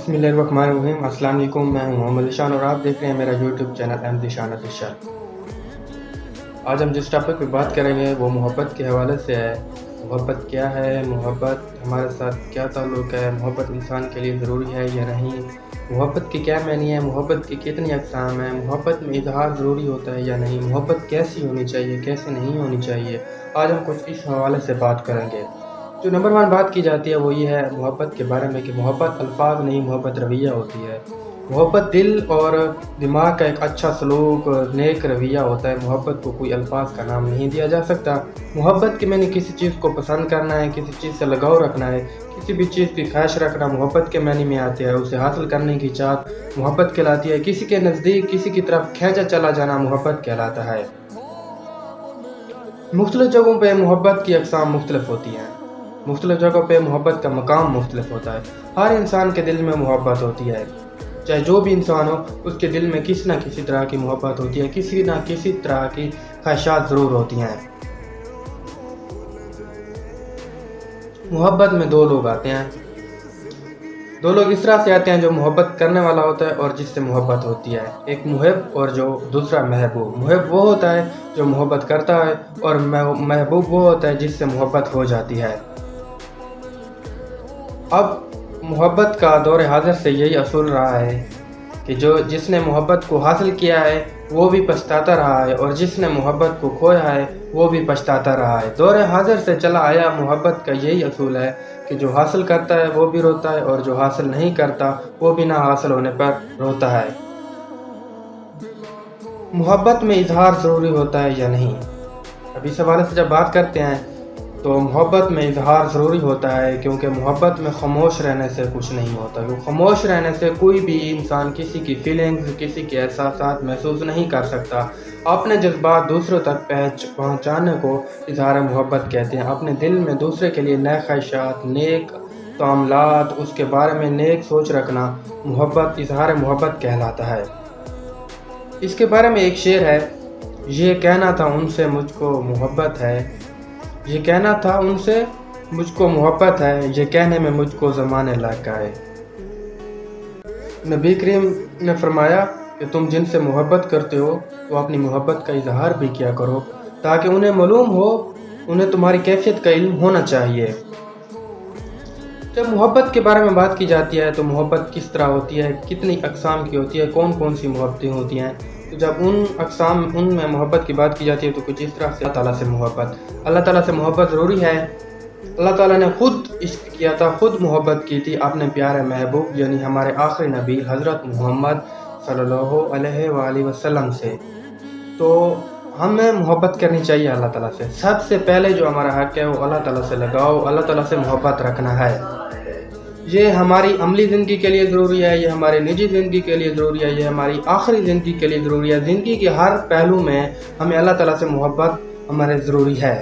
بسم اللہ الرحمن الرحیم۔ السلام علیکم، میں ہوں محمد ذیشان اور آپ دیکھ رہے ہیں میرا YouTube channel Ahmed Zeeshan official. آج ہم جس ٹاپک پہ بات کریں گے وہ محبت کے حوالے سے ہے۔ محبت کیا ہے، محبت ہمارے ساتھ کیا تعلق ہے، محبت انسان کے لیے ضروری ہے یا نہیں، محبت کی کیا معنی ہے، محبت کی کتنی اقسام ہیں، محبت میں اظہار ضروری ہوتا ہے یا نہیں، محبت کیسی ہونی چاہیے کیسے نہیں ہونی چاہیے، آج ہم کچھ اس حوالے سے بات کریں گے۔ جو نمبر 1 بات کی جاتی ہے وہ یہ ہے محبت کے بارے میں کہ محبت الفاظ نہیں، محبت رویہ ہوتی ہے۔ محبت دل اور دماغ کا ایک اچھا سلوک، نیک رویہ ہوتا ہے۔ محبت کو کوئی الفاظ کا نام نہیں دیا جا سکتا۔ محبت کے معنی کسی چیز کو پسند کرنا ہے، کسی چیز سے لگاؤ رکھنا ہے، کسی بھی چیز کی خواہش رکھنا محبت کے معنی میں آتی ہے۔ اسے حاصل کرنے کی چاہت محبت کہلاتی ہے۔ کسی کے نزدیک کسی کی طرف کھینچا چلا جانا محبت کہلاتا ہے۔ مختلف جگہوں پہ محبت کی اقسام مختلف ہوتی ہیں۔ مختلف جگہوں پہ محبت کا مقام مختلف ہوتا ہے۔ ہر انسان کے دل میں محبت ہوتی ہے، چاہے جو بھی انسان ہو اس کے دل میں کسی نہ کسی طرح کی محبت ہوتی ہے، کسی نہ کسی طرح کی خواہشات ضرور ہوتی ہیں۔ محبت میں 2 لوگ آتے ہیں۔ 2 لوگ اس طرح سے آتے ہیں، جو محبت کرنے والا ہوتا ہے اور جس سے محبت ہوتی ہے۔ ایک محب اور جو دوسرا محبوب۔ محب وہ ہوتا ہے جو محبت کرتا ہے اور محبوب وہ ہوتا ہے جس سے محبت ہو جاتی ہے۔ اب محبت کا دور حاضر سے یہی اصول رہا ہے کہ جس نے محبت کو حاصل کیا ہے وہ بھی پچھتاتا رہا ہے اور جس نے محبت کو کھویا ہے وہ بھی پچھتاتا رہا ہے۔ دور حاضر سے چلا آیا محبت کا یہی اصول ہے کہ جو حاصل کرتا ہے وہ بھی روتا ہے اور جو حاصل نہیں کرتا وہ بھی نہ حاصل ہونے پر روتا ہے۔ محبت میں اظہار ضروری ہوتا ہے یا نہیں؟ اب اس حوالے سے جب بات کرتے ہیں تو محبت میں اظہار ضروری ہوتا ہے، کیونکہ محبت میں خاموش رہنے سے کچھ نہیں ہوتا۔ خاموش رہنے سے کوئی بھی انسان کسی کی فیلنگز، کسی کے احساسات محسوس نہیں کر سکتا۔ اپنے جذبات دوسروں تک پہنچانے کو اظہار محبت کہتے ہیں۔ اپنے دل میں دوسرے کے لیے نیک خواہشات، نیک تعاملات، اس کے بارے میں نیک سوچ رکھنا محبت، اظہار محبت کہلاتا ہے۔ اس کے بارے میں ایک شعر ہے: یہ کہنا تھا ان سے مجھ کو محبت ہے، یہ کہنا تھا ان سے مجھ کو محبت ہے، یہ کہنے میں مجھ کو زمانے لگ گئے۔ نبی کریم نے فرمایا کہ تم جن سے محبت کرتے ہو تو اپنی محبت کا اظہار بھی کیا کرو تاکہ انہیں معلوم ہو، انہیں تمہاری کیفیت کا علم ہونا چاہیے۔ جب محبت کے بارے میں بات کی جاتی ہے تو محبت کس طرح ہوتی ہے، کتنی اقسام کی ہوتی ہے، کون کون سی محبتیں ہوتی ہیں، تو جب ان میں محبت کی بات کی جاتی ہے تو کچھ اس طرح سے اللہ تعالیٰ سے محبت۔ اللہ تعالیٰ سے محبت ضروری ہے۔ اللہ تعالیٰ نے خود عشق کیا تھا، خود محبت کی تھی اپنے پیارے محبوب یعنی ہمارے آخری نبی حضرت محمد صلی اللہ علیہ وآلہ وسلم سے۔ تو ہمیں محبت کرنی چاہیے اللہ تعالیٰ سے۔ سب سے پہلے جو ہمارا حق ہے وہ اللہ تعالیٰ سے لگاؤ، اللہ تعالیٰ سے محبت رکھنا ہے۔ یہ ہماری عملی زندگی کے لیے ضروری ہے، یہ ہماری نجی زندگی کے لیے ضروری ہے، یہ ہماری آخری زندگی کے لیے ضروری ہے۔ زندگی کے ہر پہلو میں ہمیں اللہ تعالیٰ سے محبت ہمارے ضروری ہے۔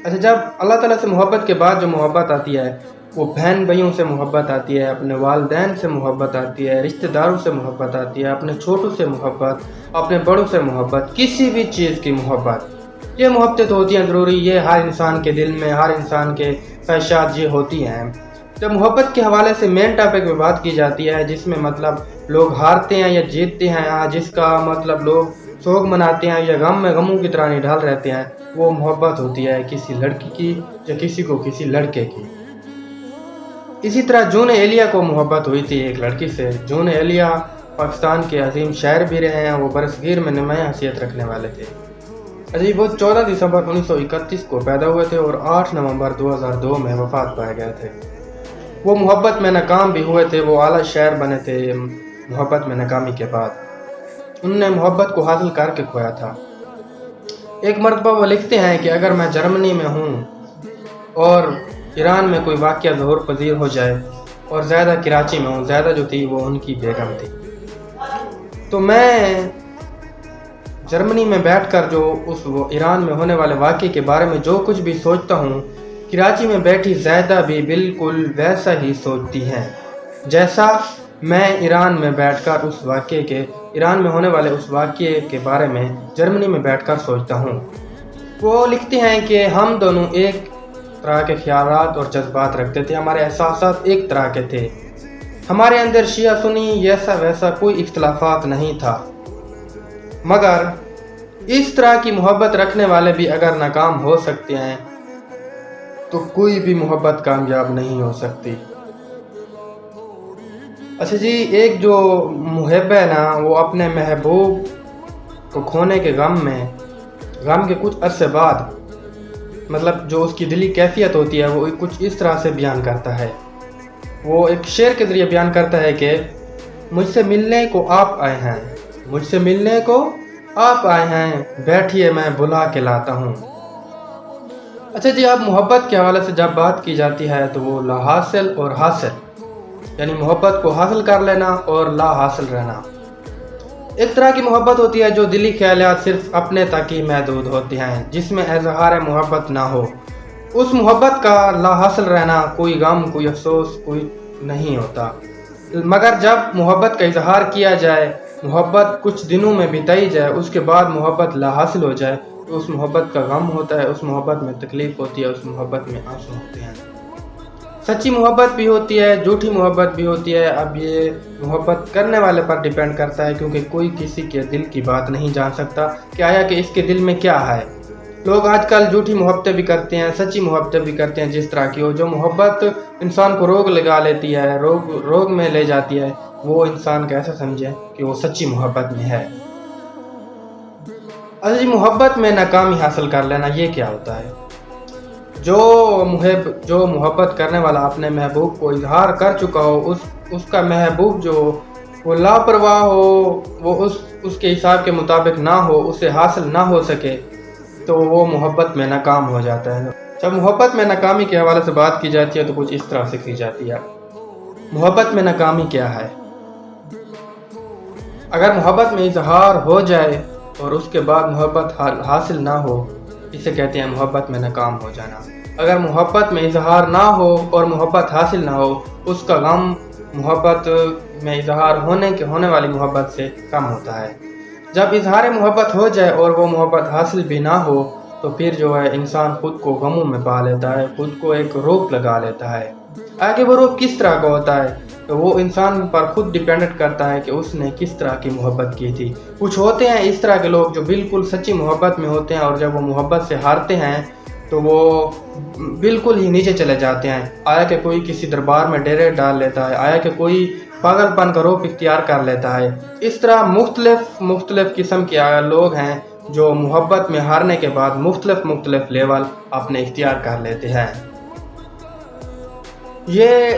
اچھا، جب اللہ تعالیٰ سے محبت کے بعد جو محبت آتی ہے وہ بہن بھائیوں سے محبت آتی ہے، اپنے والدین سے محبت آتی ہے، رشتہ داروں سے محبت آتی ہے، اپنے چھوٹوں سے محبت، اپنے بڑوں سے محبت، کسی بھی چیز کی محبت۔ یہ محبتیں تو ہوتی ہیں ضروری، یہ ہر انسان کے دل میں، ہر انسان کے خواہشات یہ ہوتی ہیں۔ جب محبت کے حوالے سے مین ٹاپک پہ بات کی جاتی ہے جس میں مطلب لوگ ہارتے ہیں یا جیتتے ہیں، جس کا مطلب لوگ سوگ مناتے ہیں یا غم میں غموں کی طرح نڈھال رہتے ہیں، وہ محبت ہوتی ہے کسی لڑکی کی یا کسی کو کسی لڑکے کی۔ اسی طرح جون ایلیا کو محبت ہوئی تھی ایک لڑکی سے۔ جون ایلیا پاکستان کے عظیم شاعر بھی رہے ہیں، وہ برصغیر میں نمایاں حیثیت رکھنے والے تھے۔ اچھا، وہ 14 دسمبر 1931 کو پیدا ہوئے تھے اور 8 نومبر 2002 میں وفات پائے گئے تھے۔ وہ محبت میں ناکام بھی ہوئے تھے، وہ اعلیٰ شاعر بنے تھے محبت میں ناکامی کے بعد۔ انہوں نے محبت کو حاصل کر کے کھویا تھا۔ ایک مرتبہ وہ لکھتے ہیں کہ اگر میں جرمنی میں ہوں اور ایران میں کوئی واقعہ ظہور پذیر ہو جائے اور زیادہ کراچی میں ہوں، زیادہ جو تھی وہ ان کی بیگم تھی، تو میں جرمنی میں بیٹھ کر جو وہ ایران میں ہونے والے واقعے کے بارے میں جو کچھ بھی سوچتا ہوں، کراچی میں بیٹھی زیادہ بھی بالکل ویسا ہی سوچتی ہیں جیسا میں ایران میں بیٹھ کر ایران میں ہونے والے اس واقعے کے بارے میں جرمنی میں بیٹھ کر سوچتا ہوں۔ وہ لکھتے ہیں کہ ہم دونوں ایک طرح کے خیالات اور جذبات رکھتے تھے، ہمارے احساسات ایک طرح کے تھے، ہمارے اندر شیعہ سنی ایسا ویسا کوئی اختلافات نہیں تھا، مگر اس طرح کی محبت رکھنے والے بھی اگر ناکام ہو سکتے ہیں تو کوئی بھی محبت کامیاب نہیں ہو سکتی۔ اچھا جی، ایک جو محب ہے نا، وہ اپنے محبوب کو کھونے کے غم کے کچھ عرصے بعد مطلب جو اس کی دلی کیفیت ہوتی ہے وہ کچھ اس طرح سے بیان کرتا ہے۔ وہ ایک شعر کے ذریعے بیان کرتا ہے کہ مجھ سے ملنے کو آپ آئے ہیں، مجھ سے ملنے کو آپ آئے ہیں، بیٹھیے میں بلا کے لاتا ہوں۔ اچھا جی، اب محبت کے حوالے سے جب بات کی جاتی ہے تو وہ لا حاصل اور حاصل، یعنی محبت کو حاصل کر لینا اور لا حاصل رہنا۔ ایک طرح کی محبت ہوتی ہے جو دلی خیالات صرف اپنے تک ہی محدود ہوتے ہیں، جس میں اظہار محبت نہ ہو۔ اس محبت کا لا حاصل رہنا کوئی غم، کوئی افسوس، کوئی نہیں ہوتا۔ مگر جب محبت کا اظہار کیا جائے، محبت کچھ دنوں میں بتائی جائے، اس کے بعد محبت لا حاصل ہو جائے تو اس محبت کا غم ہوتا ہے، اس محبت میں تکلیف ہوتی ہے، اس محبت میں آنسو ہوتے ہیں۔ سچی محبت بھی ہوتی ہے، جھوٹی محبت بھی ہوتی ہے۔ اب یہ محبت کرنے والے پر ڈیپینڈ کرتا ہے، کیونکہ کوئی کسی کے دل کی بات نہیں جان سکتا کہ آیا کہ اس کے دل میں کیا ہے۔ لوگ آج کل جھوٹی محبتیں بھی کرتے ہیں، سچی محبتیں بھی کرتے ہیں، جس طرح کی ہو۔ جو محبت انسان کو روگ لگا لیتی ہے، روگ میں لے جاتی ہے، وہ انسان کیسے سمجھے کہ وہ سچی محبت میں ہے۔ اچھا جی، محبت میں ناکامی حاصل کر لینا یہ کیا ہوتا ہے؟ جو محبت کرنے والا اپنے محبوب کو اظہار کر چکا ہو، اس کا محبوب جو وہ لاپرواہ ہو، وہ اس کے حساب کے مطابق نہ ہو، اسے حاصل نہ ہو سکے تو وہ محبت میں ناکام ہو جاتا ہے۔ جب محبت میں ناکامی کے حوالے سے بات کی جاتی ہے تو کچھ اس طرح سے کی جاتی ہے۔ محبت میں ناکامی کیا ہے؟ اگر محبت میں اظہار ہو جائے اور اس کے بعد محبت حاصل نہ ہو، اسے کہتے ہیں محبت میں ناکام ہو جانا۔ اگر محبت میں اظہار نہ ہو اور محبت حاصل نہ ہو، اس کا غم محبت میں اظہار ہونے والی محبت سے کم ہوتا ہے۔ جب اظہار محبت ہو جائے اور وہ محبت حاصل بھی نہ ہو تو پھر جو ہے انسان خود کو غموں میں پا لیتا ہے، خود کو ایک روک لگا لیتا ہے۔ آگے وہ روک کس طرح کا ہوتا ہے تو وہ انسان پر خود ڈیپینڈنٹ کرتا ہے کہ اس نے کس طرح کی محبت کی تھی۔ کچھ ہوتے ہیں اس طرح کے لوگ جو بالکل سچی محبت میں ہوتے ہیں، اور جب وہ محبت سے ہارتے ہیں تو وہ بالکل ہی نیچے چلے جاتے ہیں۔ آیا کہ کوئی کسی دربار میں ڈیرے ڈال لیتا ہے، آیا کہ کوئی پاگل پن کا روپ اختیار کر لیتا ہے۔ اس طرح مختلف قسم کے لوگ ہیں جو محبت میں ہارنے کے بعد مختلف لیول اپنے اختیار کر لیتے ہیں۔ یہ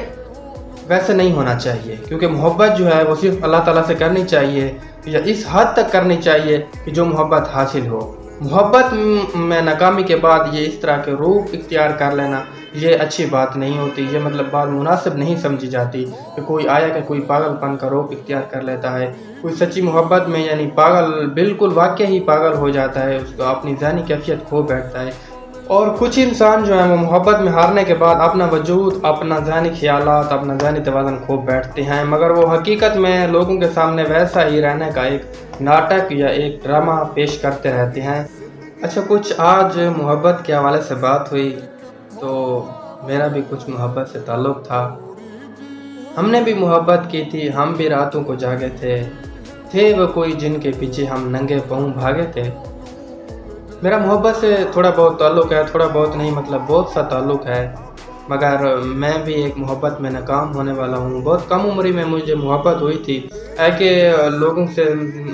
ویسے نہیں ہونا چاہیے، کیونکہ محبت جو ہے وہ صرف اللہ تعالیٰ سے کرنی چاہیے، یا اس حد تک کرنی چاہیے کہ جو محبت حاصل ہو۔ محبت میں ناکامی کے بعد یہ اس طرح کے روپ اختیار کر لینا یہ اچھی بات نہیں ہوتی، یہ مطلب بات مناسب نہیں سمجھی جاتی کہ کوئی آیا کہ کوئی پاگل پن کا روپ اختیار کر لیتا ہے، کوئی سچی محبت میں یعنی پاگل، بالکل واقعی ہی پاگل ہو جاتا ہے، اس کو اپنی ذہنی کیفیت کھو بیٹھتا ہے۔ اور کچھ انسان جو ہیں وہ محبت میں ہارنے کے بعد اپنا وجود، اپنا ذہنی خیالات، اپنا ذہنی توازن کھو بیٹھتے ہیں، مگر وہ حقیقت میں لوگوں کے سامنے ویسا ہی رہنے کا ایک ناٹک یا ایک ڈرامہ پیش کرتے رہتے ہیں۔ اچھا، کچھ آج محبت کے حوالے سے بات ہوئی تو میرا بھی کچھ محبت سے تعلق تھا۔ ہم نے بھی محبت کی تھی، ہم بھی راتوں کو جاگے تھے وہ کوئی جن کے پیچھے ہم ننگے پاؤں بھاگے تھے۔ میرا محبت سے تھوڑا بہت تعلق ہے، تھوڑا بہت نہیں مطلب بہت سا تعلق ہے، مگر میں بھی ایک محبت میں ناکام ہونے والا ہوں۔ بہت کم عمری میں مجھے محبت ہوئی تھی، ہے کہ لوگوں سے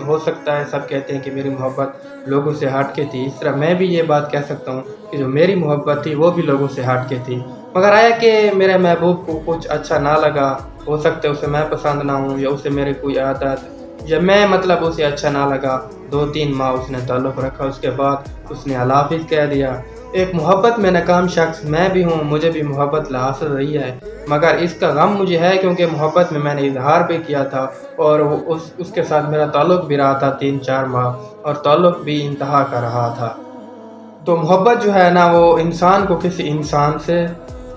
ہو سکتا ہے سب کہتے ہیں کہ میری محبت لوگوں سے ہٹ کے تھی، اس طرح میں بھی یہ بات کہہ سکتا ہوں کہ جو میری محبت تھی وہ بھی لوگوں سے ہٹ کے تھی، مگر آیا کہ میرے محبوب کو کچھ اچھا نہ لگا، ہو سکتا ہے اسے میں پسند نہ ہوں، یا اسے میرے کوئی عادت یا میں مطلب اسے اچھا نہ لگا۔ 2-3 ماہ اس نے تعلق رکھا، اس کے بعد اس نے اللہ حافظ کہہ دیا۔ ایک محبت میں ناکام شخص میں بھی ہوں، مجھے بھی محبت لا حاصل رہی ہے، مگر اس کا غم مجھے ہے کیونکہ محبت میں نے اظہار بھی کیا تھا، اور اس کے ساتھ میرا تعلق بھی رہا تھا 3-4 ماہ، اور تعلق بھی انتہا کا رہا تھا۔ تو محبت جو ہے نا وہ انسان کو کسی انسان سے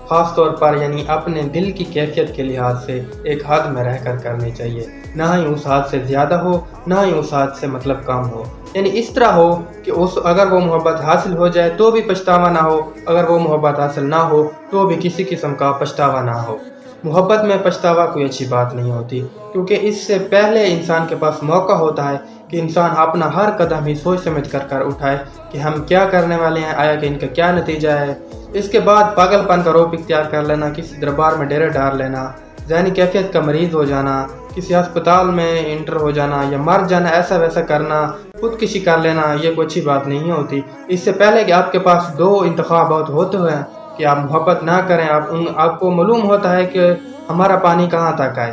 خاص طور پر یعنی اپنے دل کی کیفیت کے لحاظ سے ایک حد میں رہ کر کرنی چاہیے، نہ ہی اس حد سے زیادہ ہو، نہ ہی اس حد سے مطلب کم ہو، یعنی اس طرح ہو کہ اگر وہ محبت حاصل ہو جائے تو بھی پچھتاوا نہ ہو، اگر وہ محبت حاصل نہ ہو تو بھی کسی قسم کا پچھتاوا نہ ہو۔ محبت میں پچھتاوا کوئی اچھی بات نہیں ہوتی، کیونکہ اس سے پہلے انسان کے پاس موقع ہوتا ہے کہ انسان اپنا ہر قدم ہی سوچ سمجھ کر اٹھائے کہ ہم کیا کرنے والے ہیں، آیا کہ ان کا کیا نتیجہ ہے۔ اس کے بعد پاگل پن کا روپ اختیار کر لینا، کسی دربار میں ڈیرے ڈال لینا، ذہنی کیفیت کا مریض ہو جانا، کسی ہسپتال میں انٹر ہو جانا یا مر جانا، ایسا ویسا کرنا، خودکشی کر لینا، یہ کوئی اچھی بات نہیں ہوتی۔ اس سے پہلے کہ آپ کے پاس دو انتخابات ہوتے ہوئے کہ آپ محبت نہ کریں، آپ کو معلوم ہوتا ہے کہ ہمارا پانی کہاں تک ہے۔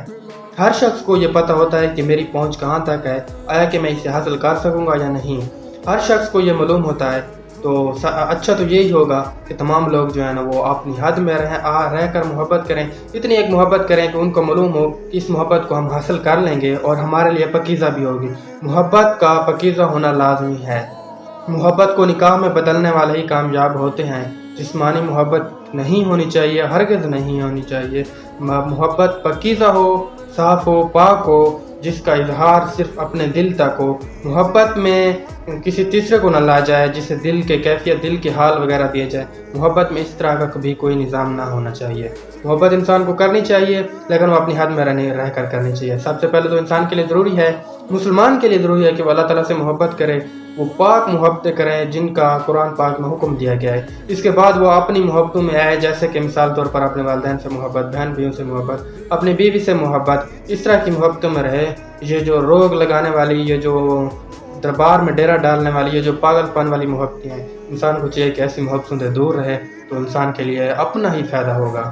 ہر شخص کو یہ پتہ ہوتا ہے کہ میری پہنچ کہاں تک ہے، آیا کہ میں اسے حاصل کر سکوں گا یا نہیں۔ ہر شخص کو یہ معلوم ہوتا ہے، تو اچھا تو یہی ہوگا کہ تمام لوگ جو ہے نا وہ اپنی حد میں رہ کر محبت کریں، اتنی ایک محبت کریں کہ ان کو معلوم ہو کہ اس محبت کو ہم حاصل کر لیں گے اور ہمارے لیے پاکیزہ بھی ہوگی۔ محبت کا پاکیزہ ہونا لازمی ہے۔ محبت کو نکاح میں بدلنے والے ہی کامیاب ہوتے ہیں۔ جسمانی محبت نہیں ہونی چاہیے، ہرگز نہیں ہونی چاہیے۔ محبت پاکیزہ ہو، صاف ہو، پاک ہو، جس کا اظہار صرف اپنے دل تک ہو۔ محبت میں کسی تیسرے کو نہ لا جائے، جسے دل کے کیفیت، دل کے حال وغیرہ دیے جائے۔ محبت میں اس طرح کا کبھی کوئی نظام نہ ہونا چاہیے۔ محبت انسان کو کرنی چاہیے، لیکن وہ اپنی حد میں رہ کر کرنی چاہیے۔ سب سے پہلے تو انسان کے لیے ضروری ہے، مسلمان کے لیے ضروری ہے کہ وہ اللہ تعالیٰ سے محبت کرے، وہ پاک محبتیں کریں جن کا قرآن پاک میں حکم دیا گیا ہے۔ اس کے بعد وہ اپنی محبتوں میں آئے، جیسے کہ مثال طور پر اپنے والدین سے محبت، بہن بھائیوں سے محبت، اپنی بیوی سے محبت، اس طرح کی محبتوں میں رہے۔ یہ جو روگ لگانے والی، یہ جو دربار میں ڈیرا ڈالنے والی، یہ جو پاگل پن والی محبتیں ہیں، انسان کو چاہیے کہ ایسی محبتوں سے دور رہے، تو انسان کے لیے اپنا ہی فائدہ ہوگا۔